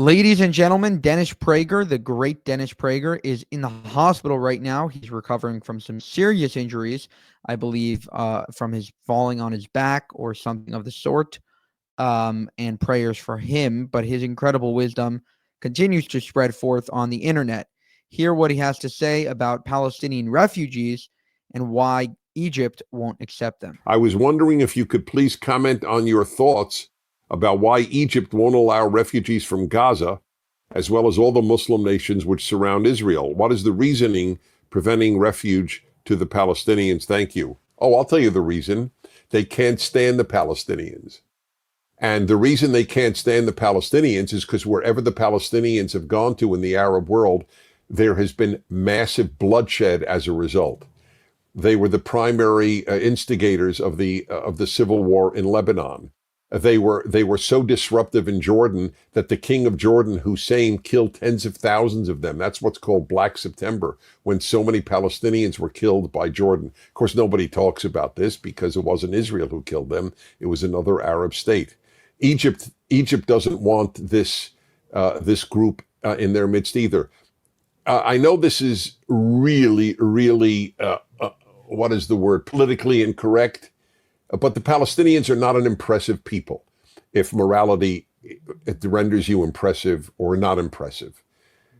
Ladies and gentlemen, Dennis Prager, the great Dennis Prager, is in the hospital right now. He's recovering from some serious injuries, I believe, from his falling on his back or something of the sort. And prayers for him, but his incredible wisdom continues to spread forth on the internet. Hear what he has to say about Palestinian refugees and why Egypt won't accept them. I was wondering if you could please comment on your thoughts about why Egypt won't allow refugees from Gaza, as well as all the Muslim nations which surround Israel. What is the reasoning preventing refuge to the Palestinians? Thank you. Oh, I'll tell you the reason. They can't stand the Palestinians. And the reason they can't stand the Palestinians is because wherever the Palestinians have gone to in the Arab world, there has been massive bloodshed as a result. They were the primary instigators of the civil war in Lebanon. They were so disruptive in Jordan that the king of Jordan, Hussein, killed tens of thousands of them. That's what's called Black September, when so many Palestinians were killed by Jordan. Of course, nobody talks about this because it wasn't Israel who killed them. It was another Arab state. Egypt doesn't want this group in their midst either. I know this is really, what is the word, politically incorrect, but the Palestinians are not an impressive people if morality it renders you impressive or not impressive.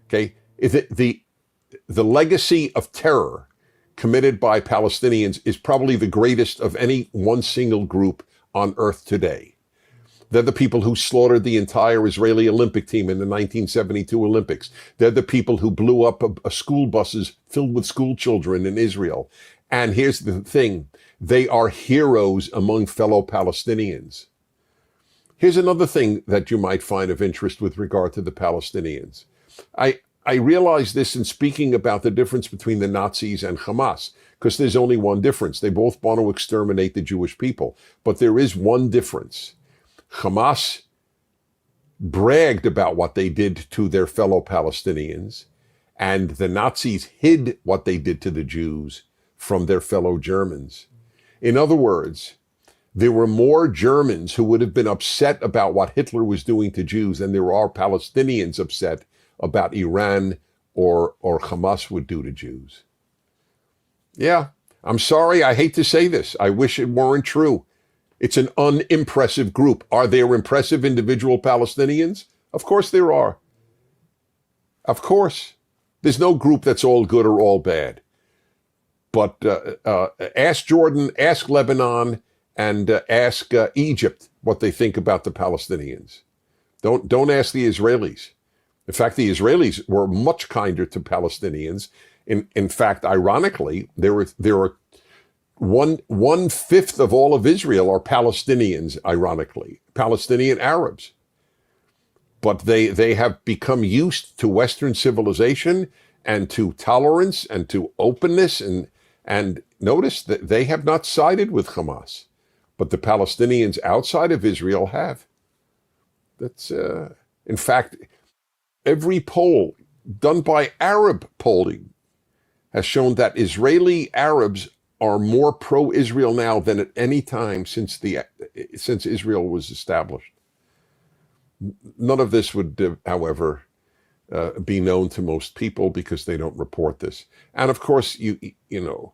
Okay, the legacy of terror committed by Palestinians is probably the greatest of any one single group on earth today. They're the people who slaughtered the entire Israeli Olympic team in the 1972 Olympics. They're the people who blew up school buses filled with school children in Israel. And here's the thing, they are heroes among fellow Palestinians. Here's another thing that you might find of interest with regard to the Palestinians. I realize this in speaking about the difference between the Nazis and Hamas, because there's only one difference. They both want to exterminate the Jewish people, but there is one difference. Hamas bragged about what they did to their fellow Palestinians, and the Nazis hid what they did to the Jews from their fellow Germans. In other words, there were more Germans who would have been upset about what Hitler was doing to Jews than there are Palestinians upset about Iran or Hamas would do to Jews. Yeah, I'm sorry, I hate to say this. I wish it weren't true. It's an unimpressive group. Are there impressive individual Palestinians? Of course there are. Of course. There's no group that's all good or all bad. But ask Jordan, ask Lebanon, and ask Egypt what they think about the Palestinians. Don't ask the Israelis. In fact, the Israelis were much kinder to Palestinians. In fact, ironically, there are one-fifth of all of Israel are Palestinians, ironically, Palestinian Arabs. But they have become used to Western civilization and to tolerance and to openness, and notice that they have not sided with Hamas, but the Palestinians outside of Israel have. That's in fact, every poll done by Arab polling has shown that Israeli Arabs are more pro-Israel now than at any time since Israel was established. None of this would, however, be known to most people because they don't report this. And of course, you know,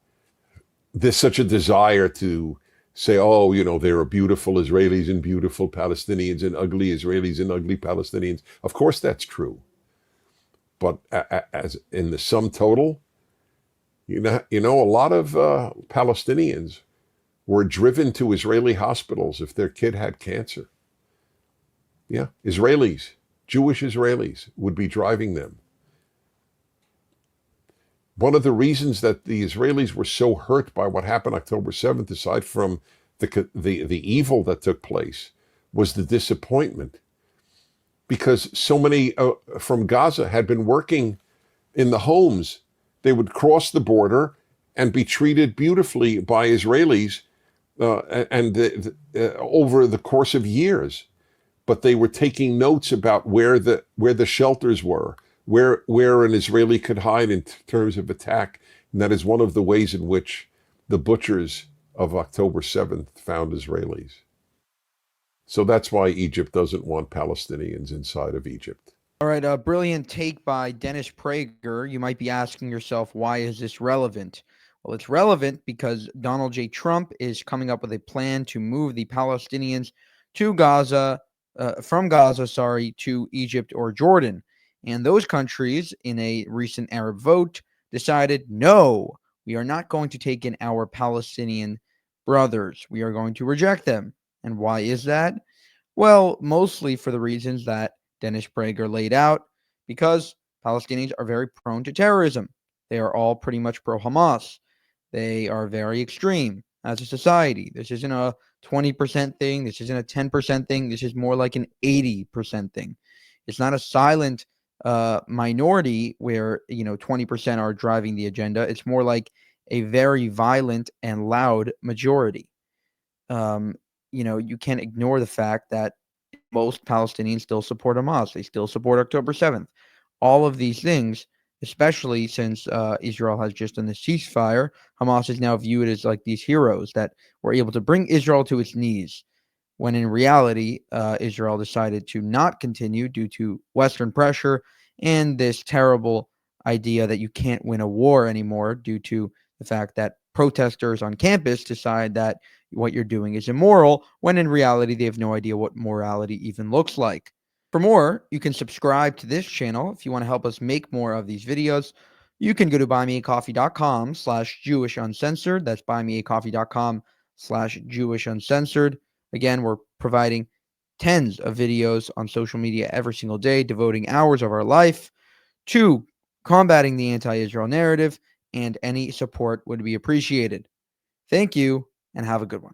there's such a desire to say, oh, you know, there are beautiful Israelis and beautiful Palestinians and ugly Israelis and ugly Palestinians. Of course, that's true. But as in the sum total, you know, a lot of Palestinians were driven to Israeli hospitals if their kid had cancer. Yeah, Israelis, Jewish Israelis would be driving them. One of the reasons that the Israelis were so hurt by what happened October 7th, aside from the evil that took place, was the disappointment. Because so many from Gaza had been working in the homes. They would cross the border and be treated beautifully by Israelis over the course of years. But they were taking notes about where the shelters were, where an Israeli could hide in terms of attack. And that is one of the ways in which the butchers of October 7th found Israelis. So that's why Egypt doesn't want Palestinians inside of Egypt. All right, a brilliant take by Dennis Prager. You might be asking yourself, why is this relevant? Well, it's relevant because Donald J. Trump is coming up with a plan to move the Palestinians to Gaza, from Gaza, to Egypt or Jordan. And those countries, in a recent Arab vote, decided, no, we are not going to take in our Palestinian brothers. We are going to reject them. And why is that? Well, mostly for the reasons that Dennis Prager laid out, because Palestinians are very prone to terrorism. They are all pretty much pro Hamas. They are very extreme as a society. This isn't a 20% thing. This isn't a 10% thing. This is more like an 80% thing. It's not a silent minority where 20% are driving the agenda. It's more like a very violent and loud majority. um, you can't ignore the fact that most Palestinians still support Hamas. They still support October 7th. All of these things, especially since Israel has just done the ceasefire, Hamas is now viewed as like these heroes that were able to bring Israel to its knees, when in reality, Israel decided to not continue due to Western pressure and this terrible idea that you can't win a war anymore due to the fact that protesters on campus decide that what you're doing is immoral, when in reality, they have no idea what morality even looks like. For more, you can subscribe to this channel. If you want to help us make more of these videos, you can go to buymeacoffee.com/JewishUncensored. That's buymeacoffee.com/JewishUncensored. Again, we're providing tens of videos on social media every single day, devoting hours of our life to combating the anti-Israel narrative, and any support would be appreciated. Thank you, and have a good one.